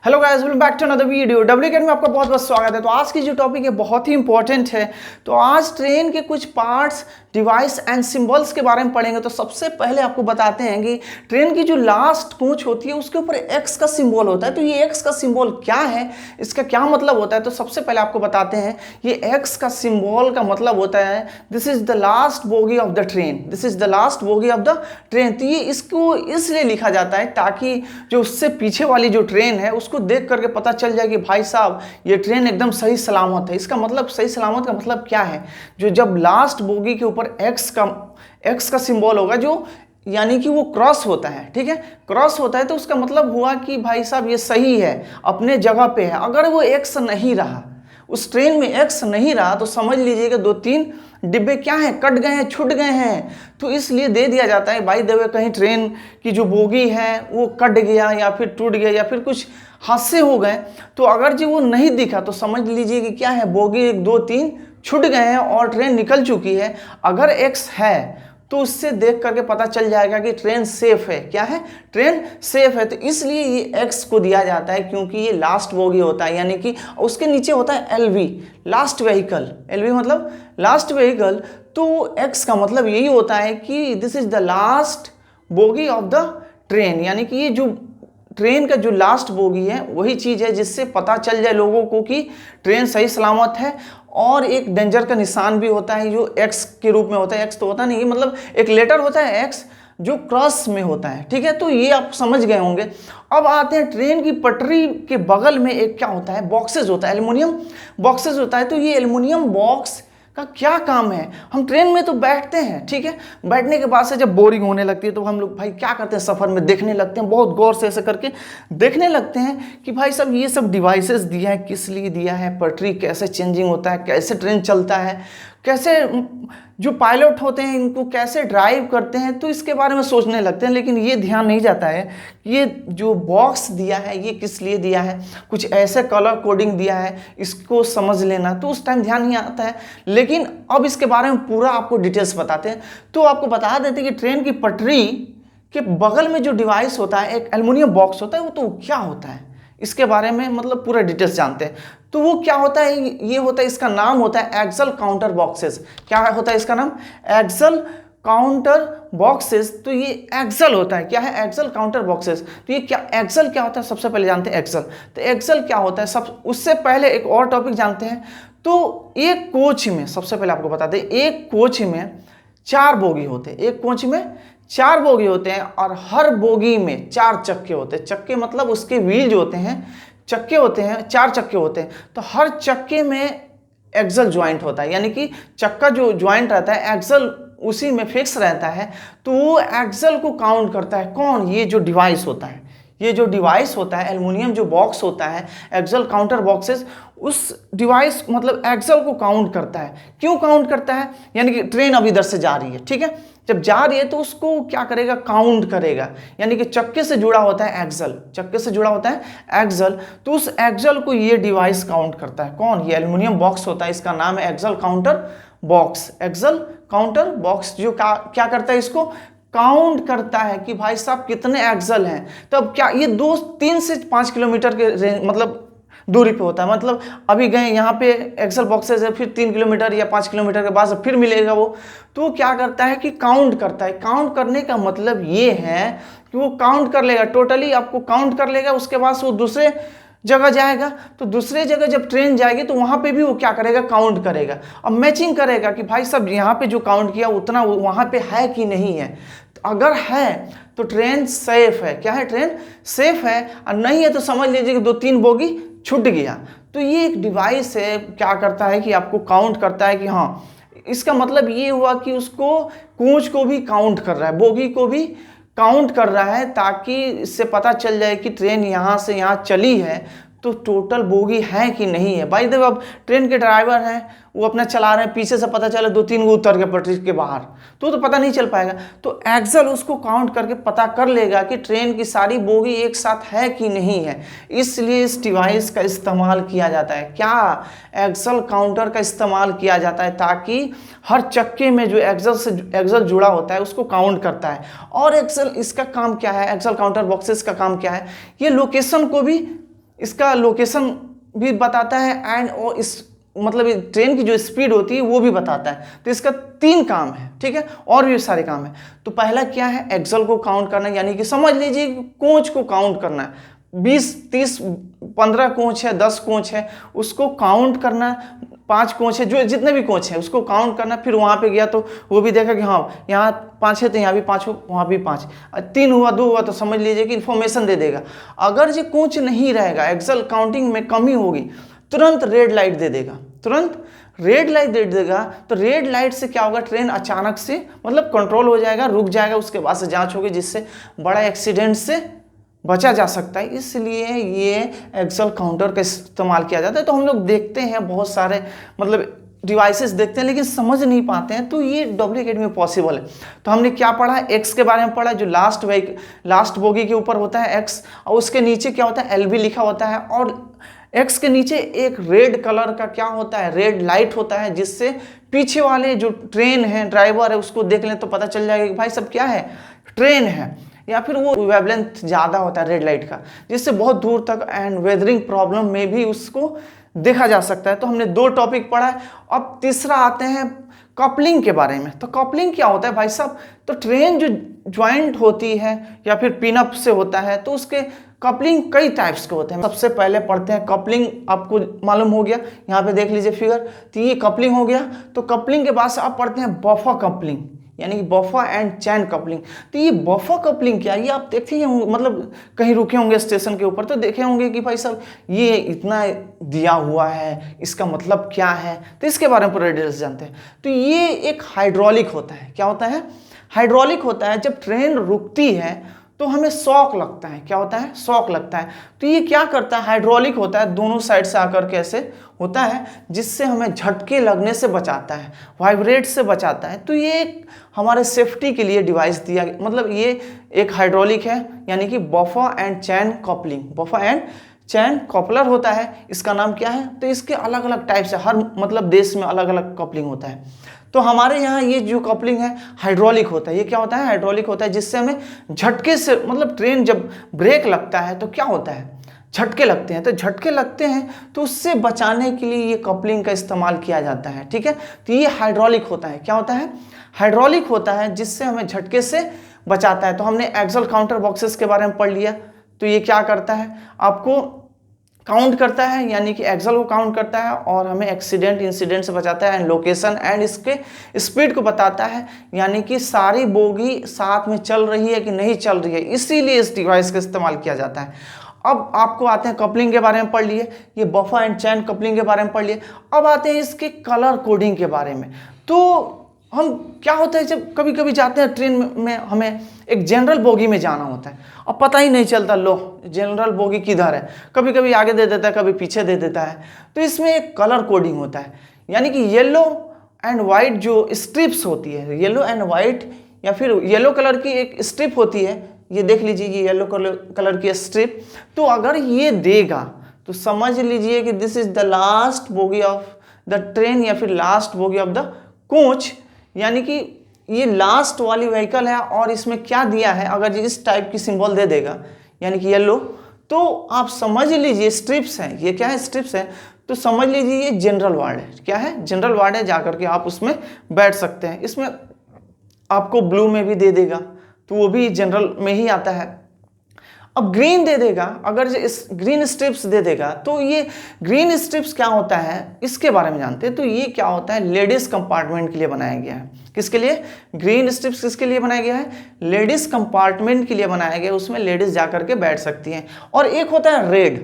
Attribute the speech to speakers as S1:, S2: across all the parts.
S1: Hello guys, welcome back to another video. W में आपका बहुत बहुत स्वागत है। तो आज की जो टॉपिक है बहुत ही इंपॉर्टेंट है। तो आज ट्रेन के कुछ पार्ट्स, डिवाइस एंड सिंबल्स के बारे में पढ़ेंगे। तो सबसे पहले आपको बताते हैं कि ट्रेन की जो लास्ट कोच होती है उसके ऊपर एक्स का सिंबल होता है। तो ये एक्स का सिंबल क्या है, इसका क्या मतलब होता है, तो सबसे पहले आपको बताते हैं ये एक्स का सिंबल का मतलब होता है this is the last bogie of the train, this is the last bogie of the train. तो ये इसको इसलिए लिखा जाता है ताकि जो उससे पीछे वाली जो ट्रेन है उसको देख करके पता चल जाए कि भाई साहब ये ट्रेन एकदम सही सलामत है। इसका मतलब सही सलामत का मतलब क्या है, जो जब लास्ट बोगी के ऊपर एक्स का सिंबल होगा जो यानी कि वो क्रॉस होता है, ठीक है, क्रॉस होता है, तो उसका मतलब हुआ कि भाई साहब ये सही है, अपने जगह पे है। अगर वो एक्स नहीं रहा, उस ट्रेन में एक्स नहीं रहा, तो समझ लीजिएगा 2-3 डिब्बे क्या हैं, कट गए हैं, छूट गए हैं। तो इसलिए दे दिया जाता है बाय द वे कहीं ट्रेन की जो बोगी है वो कट गया या फिर टूट गया या फिर कुछ हादसे हो गए, तो अगर जी वो नहीं दिखा तो समझ लीजिए कि क्या है, बोगी 1-2-3 छूट गए हैं और ट्रेन निकल चुकी है। अगर एक्स है तो उससे देख करके पता चल जाएगा कि ट्रेन सेफ है। क्या है, ट्रेन सेफ है। तो इसलिए ये एक्स को दिया जाता है क्योंकि ये लास्ट बोगी होता है, यानी कि उसके नीचे होता है एलवी, लास्ट व्हीकल। एलवी मतलब लास्ट व्हीकल। तो एक्स का मतलब यही होता है कि this is the last bogie of the train, यानी कि ये जो ट्रेन का जो लास्ट बोगी है वही चीज़ है जिससे पता चल जाए लोगों को कि ट्रेन सही सलामत है। और एक डेंजर का निशान भी होता है जो एक्स के रूप में होता है। एक्स तो होता नहीं, मतलब एक लेटर होता है एक्स जो क्रॉस में होता है, ठीक है। तो ये आप समझ गए होंगे। अब आते हैं ट्रेन की पटरी के बगल में एक क्या होता है, बॉक्सेस होता है, एल्युमिनियम बॉक्सेस होता है। तो ये एल्युमिनियम बॉक्स का क्या काम है, हम ट्रेन में तो बैठते हैं, ठीक है, बैठने के बाद से जब बोरिंग होने लगती है तो हम लोग भाई क्या करते हैं, सफ़र में देखने लगते हैं, बहुत गौर से ऐसे करके देखने लगते हैं कि भाई सब ये सब डिवाइसेस दिया है, किस लिए दिया है, पटरी कैसे चेंजिंग होता है, कैसे ट्रेन चलता है, कैसे जो पायलट होते हैं इनको कैसे ड्राइव करते हैं, तो इसके बारे में सोचने लगते हैं। लेकिन ये ध्यान नहीं जाता है कि ये जो बॉक्स दिया है ये किस लिए दिया है, कुछ ऐसे कलर कोडिंग दिया है, इसको समझ लेना, तो उस टाइम ध्यान नहीं आता है। लेकिन अब इसके बारे में पूरा आपको डिटेल्स बताते हैं। तो आपको बता देते हैं कि ट्रेन की पटरी के बगल में जो डिवाइस होता है, एक एल्युमिनियम बॉक्स होता है, वो तो क्या होता है इसके बारे में मतलब पूरा डिटेल्स जानते हैं। तो वो क्या होता है, ये होता है, इसका नाम होता है एक्सल काउंटर बॉक्सेस। क्या होता है इसका नाम, एक्सल काउंटर बॉक्सेस। तो ये एक्सल होता है, क्या है, एक्सल काउंटर बॉक्सेस। तो ये क्या, एक्सल क्या होता है, सबसे पहले जानते हैं एक्सल। तो एक्सल क्या होता है, सब उससे पहले एक और टॉपिक जानते हैं। तो एक कोच में, सबसे पहले आपको बता दें, एक कोच में 4 बोगी होते हैं, एक कोच में 4 बोगी होते हैं और हर बोगी में 4 चक्के होते हैं। चक्के मतलब उसके व्हील जो होते हैं, चक्के होते हैं, 4 चक्के होते हैं। तो हर चक्के में एक्सल ज्वाइंट होता है, यानी कि चक्का जो ज्वाइंट रहता है एक्सल उसी में फिक्स रहता है। तो वो एक्सल को काउंट करता है कौन, ये जो डिवाइस होता है, ये जो डिवाइस होता है, एल्युमिनियम जो बॉक्स होता है, एक्सल काउंटर बॉक्सेस, उस डिवाइस मतलब एक्सल को काउंट करता है। क्यों काउंट करता है, यानी कि ट्रेन अब इधर से जा रही है, ठीक है, जब जा रही है तो उसको क्या करेगा, काउंट करेगा। यानी कि चक्के से जुड़ा होता है एक्सल, चक्के से जुड़ा होता है एक्सल, तो उस एक्सल को ये डिवाइस काउंट करता है। कौन, ये एल्युमिनियम बॉक्स होता है, इसका नाम है axle counter box. Axle counter box जो क्या करता है, इसको काउंट करता है कि भाई साहब कितने एक्सल हैं। तो अब क्या, ये 3 से 5 किलोमीटर के रेंज मतलब दूरी पे होता है। मतलब अभी गए यहाँ पे एक्सल बॉक्सेस है, फिर 3 किलोमीटर या 5 किलोमीटर के बाद फिर मिलेगा वो। तो वो क्या करता है कि काउंट करता है। काउंट करने का मतलब ये है कि वो काउंट कर लेगा, टोटली आपको काउंट कर लेगा, उसके बाद वो दूसरे जगह जाएगा। तो दूसरे जगह जब ट्रेन जाएगी तो वहाँ पे भी वो क्या करेगा, काउंट करेगा और मैचिंग करेगा कि भाई साहब यहाँ पे जो काउंट किया उतना वहाँ पे है कि नहीं है। तो अगर है तो ट्रेन सेफ है, क्या है, ट्रेन सेफ है, और नहीं है तो समझ लीजिए कि 2-3 बोगी छूट गया। तो ये एक डिवाइस है, क्या करता है कि आपको काउंट करता है कि हाँ, इसका मतलब ये हुआ कि उसको कोच को भी काउंट कर रहा है, बोगी को भी काउंट कर रहा है, ताकि इससे पता चल जाए कि ट्रेन यहाँ से यहाँ चली है तो टोटल बोगी है कि नहीं है। भाई देखो, अब ट्रेन के ड्राइवर हैं, वो अपना चला रहे हैं, पीछे से पता चला 2-3 को उतर के पटरी के बाहर, तो पता नहीं चल पाएगा। तो एक्सल उसको काउंट करके पता कर लेगा कि ट्रेन की सारी बोगी एक साथ है कि नहीं है। इसलिए इस डिवाइस का इस्तेमाल किया जाता है, क्या, एक्सल काउंटर का इस्तेमाल किया जाता है, ताकि हर चक्के में जो एक्सल जुड़ा होता है उसको काउंट करता है। और एक्सल, इसका काम क्या है, एक्सल काउंटर बॉक्सेस का काम क्या है, ये लोकेशन को भी इसका लोकेशन भी बताता है एंड और इस मतलब ट्रेन की जो स्पीड होती है वो भी बताता है। तो इसका 3 काम है, ठीक है, और भी सारे काम है। तो पहला क्या है, एक्सल को काउंट करना, यानी कि समझ लीजिए कोच को काउंट करना है। 20, 30, 15 कोच है, 10 कोच है, उसको काउंट करना, 5 कोच है, जो जितने भी कोच है उसको काउंट करना। फिर वहाँ पे गया तो वो भी देखा कि हाँ यहाँ 5 है तो यहाँ भी 5 हो, वहाँ भी 5, 3 हुआ, 2 हुआ, तो समझ लीजिए कि इन्फॉर्मेशन दे देगा। अगर ये कोच नहीं रहेगा, एक्सल काउंटिंग में कमी होगी, तुरंत रेड लाइट दे देगा, तुरंत रेड लाइट दे देगा। तो रेड लाइट से क्या होगा, ट्रेन अचानक से मतलब कंट्रोल हो जाएगा, रुक जाएगा, उसके बाद से जांच होगी, जिससे बड़ा एक्सीडेंट से बचा जा सकता है। इसलिए ये एक्सल काउंटर का इस्तेमाल किया जाता है। तो हम लोग देखते हैं बहुत सारे मतलब डिवाइसेस देखते हैं लेकिन समझ नहीं पाते हैं, तो ये WACADMY में पॉसिबल है। तो हमने क्या पढ़ा, एक्स के बारे में पढ़ा, जो लास्ट बोगी के ऊपर होता है एक्स, और उसके नीचे क्या होता है, LB लिखा होता है, और एक्स के नीचे एक रेड कलर का क्या होता है, रेड लाइट होता है, जिससे पीछे वाले जो ट्रेन है, ड्राइवर है, उसको देख लें तो पता चल जाएगा कि भाई सब क्या है, ट्रेन है। या फिर वो वेवलेंथ ज़्यादा होता है रेड लाइट का, जिससे बहुत दूर तक एंड वेदरिंग प्रॉब्लम में भी उसको देखा जा सकता है। तो हमने 2 टॉपिक पढ़ा है। अब तीसरा आते हैं कपलिंग के बारे में। तो कपलिंग क्या होता है भाई साहब, तो ट्रेन जो ज्वाइंट होती है या फिर पिनअप से होता है, तो उसके कपलिंग कई टाइप्स के होते हैं। सबसे पहले पढ़ते हैं कपलिंग, आपको मालूम हो गया, यहाँ पे देख लीजिए फिगर, तो ये कपलिंग हो गया। तो कपलिंग के बाद से आप पढ़ते हैं बफर कपलिंग, यानी कि बफर एंड चैन कपलिंग। तो ये बफर कपलिंग क्या है, ये आप देखते होंगे, मतलब कहीं रुके होंगे स्टेशन के ऊपर तो देखे होंगे कि भाई साहब ये इतना दिया हुआ है, इसका मतलब क्या है, तो इसके बारे में पूरा डिटेल्स जानते हैं। तो ये एक हाइड्रोलिक होता है। क्या होता है, हाइड्रोलिक होता है। जब ट्रेन रुकती है तो हमें शॉक लगता है। क्या होता है, शॉक लगता है। तो ये क्या करता है, हाइड्रोलिक होता है, दोनों साइड से आकर के ऐसे होता है, जिससे हमें झटके लगने से बचाता है, वाइब्रेट से बचाता है। तो ये एक हमारे सेफ्टी के लिए डिवाइस दिया, मतलब ये एक हाइड्रोलिक है, यानी कि buffer and chain coupling, buffer and chain coupler होता है। इसका नाम क्या है, तो इसके अलग अलग टाइप से हर मतलब देश में अलग अलग कपलिंग होता है। तो हमारे यहाँ ये जो कपलिंग है हाइड्रोलिक होता है। ये क्या होता है, हाइड्रोलिक होता है, जिससे हमें झटके से मतलब ट्रेन जब ब्रेक लगता है तो क्या होता है, झटके लगते हैं। तो झटके लगते हैं तो उससे बचाने के लिए ये कपलिंग का इस्तेमाल किया जाता है, ठीक है। तो ये हाइड्रोलिक होता है। क्या होता है, हाइड्रोलिक होता है, जिससे हमें झटके से बचाता है। तो हमने एक्सल काउंटर बॉक्सेस के बारे में पढ़ लिया। तो ये क्या करता है, आपको काउंट करता है, यानी कि एक्सल को काउंट करता है और हमें एक्सीडेंट इंसिडेंट से बचाता है, एंड लोकेशन एंड इसके स्पीड को बताता है, यानी कि सारी बोगी साथ में चल रही है कि नहीं चल रही है, इसीलिए इस डिवाइस का इस्तेमाल किया जाता है। अब आपको आते हैं कपलिंग के बारे में पढ़ लिए, ये बफर एंड चैन कपलिंग के बारे में पढ़ लिए। अब आते हैं इसके कलर कोडिंग के बारे में। तो हम क्या होता है, जब कभी कभी जाते हैं ट्रेन में, हमें एक जनरल बोगी में जाना होता है, अब पता ही नहीं चलता लो जनरल बोगी किधर है, कभी कभी आगे दे देता है, कभी पीछे दे देता है। तो इसमें एक कलर कोडिंग होता है, यानी कि येलो एंड वाइट जो स्ट्रिप्स होती है, येलो एंड वाइट या फिर येलो कलर की एक स्ट्रिप होती है, ये देख लीजिए ये येलो कलर की स्ट्रिप। तो अगर ये देगा तो समझ लीजिए कि this is the last bogie of the train या फिर last bogie of the coach, यानी कि ये लास्ट वाली व्हीकल है। और इसमें क्या दिया है, अगर इस टाइप की सिंबल दे देगा यानी कि येलो, तो आप समझ लीजिए स्ट्रिप्स है। ये क्या है, स्ट्रिप्स है। तो समझ लीजिए ये जनरल वार्ड है। क्या है, जनरल वार्ड है, जाकर के आप उसमें बैठ सकते हैं। इसमें आपको ब्लू में भी दे देगा तो वो भी जनरल में ही आता है। अब ग्रीन दे देगा, अगर इस ग्रीन स्ट्रिप्स दे देगा, तो ये ग्रीन स्ट्रिप्स क्या होता है इसके बारे में जानते हैं। तो ये क्या होता है, लेडीज कंपार्टमेंट के लिए बनाया गया है। किसके लिए, ग्रीन स्ट्रिप्स किसके लिए बनाया गया है, लेडीज कंपार्टमेंट के लिए बनाया गया है, उसमें लेडीज जाकर के बैठ सकती हैं। और एक होता है रेड,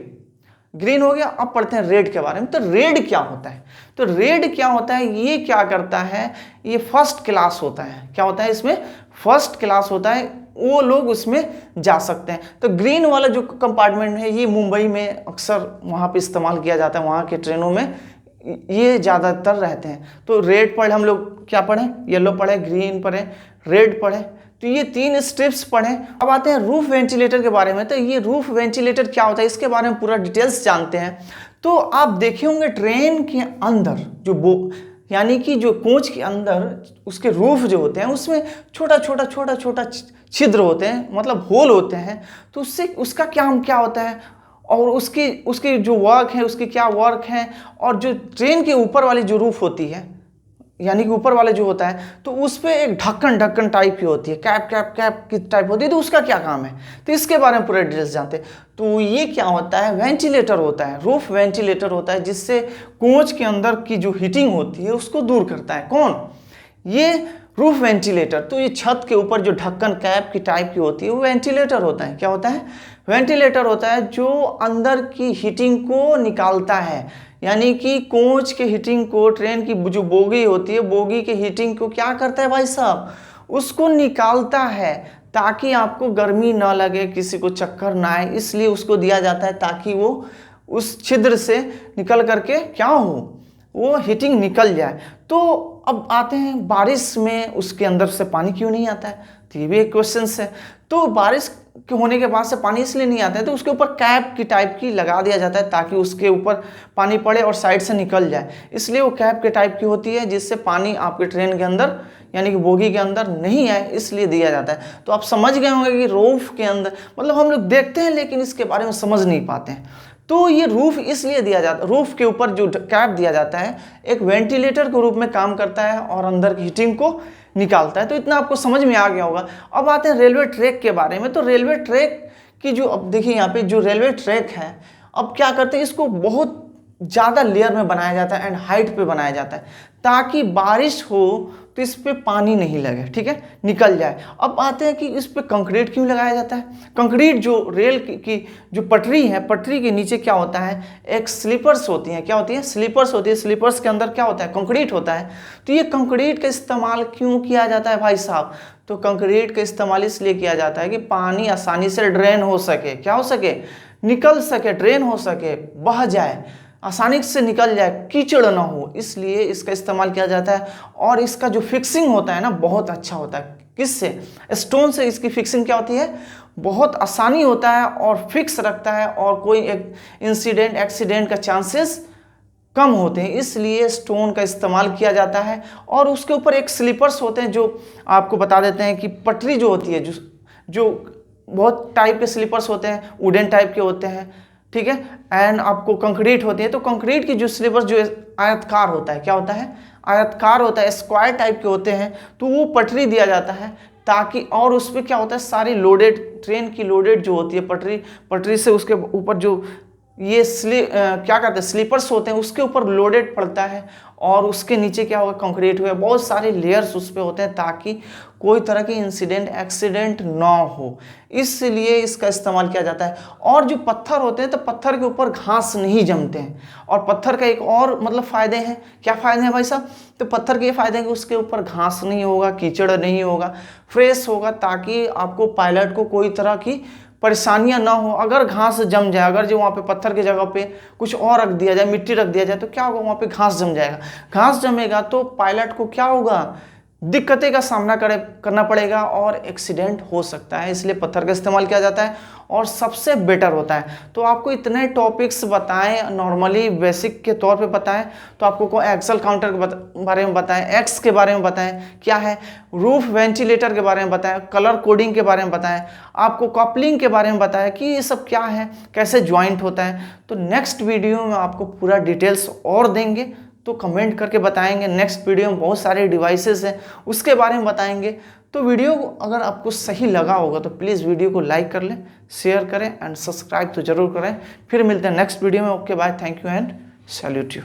S1: ग्रीन हो गया। अब पढ़ते हैं रेड के बारे में। तो रेड क्या होता है, तो रेड क्या होता है, ये क्या करता है, ये फर्स्ट क्लास होता है। क्या होता है, इसमें फर्स्ट क्लास होता है, वो लोग उसमें जा सकते हैं। तो ग्रीन वाला जो कंपार्टमेंट है ये मुंबई में अक्सर वहाँ पे इस्तेमाल किया जाता है, वहाँ के ट्रेनों में ये ज़्यादातर रहते हैं। तो रेड पढ़े हम लोग, क्या पढ़े, येलो पढ़े, ग्रीन पढ़े, रेड पढ़े। तो ये 3 स्ट्रिप्स पढ़े। अब आते हैं रूफ वेंटिलेटर के बारे में। तो ये रूफ वेंटिलेटर क्या होता है, इसके बारे में पूरा डिटेल्स जानते हैं। तो आप देखे होंगे ट्रेन के अंदर जो यानी कि जो कोच के अंदर उसके रूफ जो होते हैं उसमें छोटा छोटा छिद्र होते हैं, मतलब होल होते हैं। तो उससे उसका क्या होता है, और उसकी उसकी जो वर्क है, उसकी क्या वर्क है, और जो ट्रेन के ऊपर वाली जो रूफ होती है, यानी कि ऊपर वाले जो होता है, तो उस पर एक ढक्कन टाइप की होती है, कैप की टाइप होती है, तो उसका क्या काम है, तो इसके बारे में पूरा डिटेल्स जानते हैं। तो ये क्या होता है, वेंटिलेटर होता है, रूफ वेंटिलेटर होता है, जिससे कोच के अंदर की जो हीटिंग होती है उसको दूर करता है। कौन? ये रूफ वेंटिलेटर। तो ये छत के ऊपर जो ढक्कन कैप की टाइप की होती है वो वेंटिलेटर होता है। क्या होता है? वेंटिलेटर होता है, जो अंदर की हीटिंग को निकालता है, यानी कि कोच के हीटिंग को, ट्रेन की जो बोगी होती है, बोगी के हीटिंग को क्या करता है भाई साहब, उसको निकालता है, ताकि आपको गर्मी ना लगे, किसी को चक्कर ना आए, इसलिए उसको दिया जाता है, ताकि वो उस छिद्र से निकल करके क्या हो, वो हीटिंग निकल जाए। तो अब आते हैं बारिश में उसके अंदर से पानी क्यों नहीं आता है, तो ये भी एक क्वेश्चन है। तो बारिश के होने के बाद से पानी इसलिए नहीं आता है, तो उसके ऊपर कैप की टाइप की लगा दिया जाता है, ताकि उसके ऊपर पानी पड़े और साइड से निकल जाए, इसलिए वो कैप के टाइप की होती है, जिससे पानी आपके ट्रेन के अंदर यानी कि बोगी के अंदर नहीं आए, इसलिए दिया जाता है। तो आप समझ गए होंगे कि रूफ के अंदर मतलब हम लोग देखते हैं लेकिन इसके बारे में समझ नहीं पाते हैं। तो ये रूफ इसलिए दिया जाता है, रूफ के ऊपर जो कैप दिया जाता है एक वेंटिलेटर के रूप में काम करता है और अंदर की हीटिंग को निकालता है। तो इतना आपको समझ में आ गया होगा। अब आते हैं रेलवे ट्रैक के बारे में। तो रेलवे ट्रैक की जो, अब देखिए यहाँ पे जो रेलवे ट्रैक है, अब क्या करते हैं, इसको बहुत ज़्यादा लेयर में बनाया जाता है एंड हाइट पे बनाया जाता है, ताकि बारिश हो तो इस पे पानी नहीं लगे, ठीक है, निकल जाए। अब आते हैं कि इस पे कंक्रीट क्यों लगाया जाता है। कंक्रीट जो रेल की जो पटरी है, पटरी के नीचे क्या होता है, एक स्लीपर्स होती हैं। क्या होती है? स्लीपर्स होती है। स्लीपर्स के अंदर क्या होता है, कंक्रीट होता है। तो ये कंक्रीट का इस्तेमाल क्यों किया जाता है भाई साहब, तो कंक्रीट का इस्तेमाल इसलिए किया जाता है कि पानी आसानी से ड्रेन हो सके, क्या हो सके, निकल सके, ड्रेन हो सके, बह जाए, आसानी से निकल जाए, कीचड़ ना हो, इसलिए इसका इस्तेमाल किया जाता है। और इसका जो फिक्सिंग होता है ना, बहुत अच्छा होता है। किससे? स्टोन से इसकी फिक्सिंग क्या होती है, बहुत आसानी होता है और फिक्स रखता है, और कोई एक इंसिडेंट एक्सीडेंट का चांसेस कम होते हैं, इसलिए स्टोन का इस्तेमाल किया जाता है। और उसके ऊपर एक स्लीपर्स होते हैं, जो आपको बता देते हैं कि पटरी जो होती है, जो बहुत टाइप के स्लीपर्स होते हैं, वुडन टाइप के होते हैं, ठीक है, एंड आपको कंक्रीट होती है। तो कंक्रीट की जो स्लीपर्स जो आयतकार होता है, क्या होता है, आयतकार होता है, स्क्वायर टाइप के होते हैं, तो वो पटरी दिया जाता है, ताकि, और उस पर क्या होता है, सारी लोडेड, ट्रेन की लोडेड जो होती है पटरी से उसके ऊपर जो ये क्या कहते हैं, स्लीपर्स होते हैं, उसके ऊपर लोडेड पड़ता है, और उसके नीचे क्या होगा, कंक्रीट हुआ, बहुत सारे लेयर्स उस पर होते हैं, ताकि कोई तरह की इंसिडेंट एक्सीडेंट ना हो, इसलिए इसका इस्तेमाल किया जाता है। और जो पत्थर होते हैं, तो पत्थर के ऊपर घास नहीं जमते हैं। और पत्थर का एक और मतलब फ़ायदे हैं, क्या फ़ायदे हैं भाई साहब, तो पत्थर के ये फ़ायदे हैं कि उसके ऊपर घास नहीं होगा, कीचड़ नहीं होगा, फ्रेश होगा, ताकि आपको पायलट को कोई तरह की परेशानियां ना हो। अगर घास जम जाए, अगर जो वहाँ पे पत्थर की जगह पे कुछ और रख दिया जाए, मिट्टी रख दिया जाए, तो क्या होगा, वहाँ पे घास जम जाएगा। घास जमेगा तो पायलट को क्या होगा, दिक्कतें का सामना करना पड़ेगा और एक्सीडेंट हो सकता है, इसलिए पत्थर का इस्तेमाल किया जाता है और सबसे बेटर होता है। तो आपको इतने टॉपिक्स बताएं, नॉर्मली बेसिक के तौर पे बताएं, तो आपको को एक्सेल काउंटर के बारे में बताएं, एक्स के बारे में बताएं क्या है, रूफ वेंटिलेटर के बारे में बताएं, कलर कोडिंग के बारे में बताएं, आपको कपलिंग के बारे में बताएं कि ये सब क्या है, कैसे ज्वाइंट होता है। तो नेक्स्ट वीडियो में आपको पूरा डिटेल्स और देंगे, तो कमेंट करके बताएंगे। नेक्स्ट वीडियो में बहुत सारे डिवाइसेस हैं, उसके बारे में बताएंगे। तो वीडियो अगर आपको सही लगा होगा तो प्लीज़ वीडियो को लाइक कर लें, शेयर करें एंड सब्सक्राइब तो जरूर करें। फिर मिलते हैं नेक्स्ट वीडियो में। Okay bye, thank you and salute you.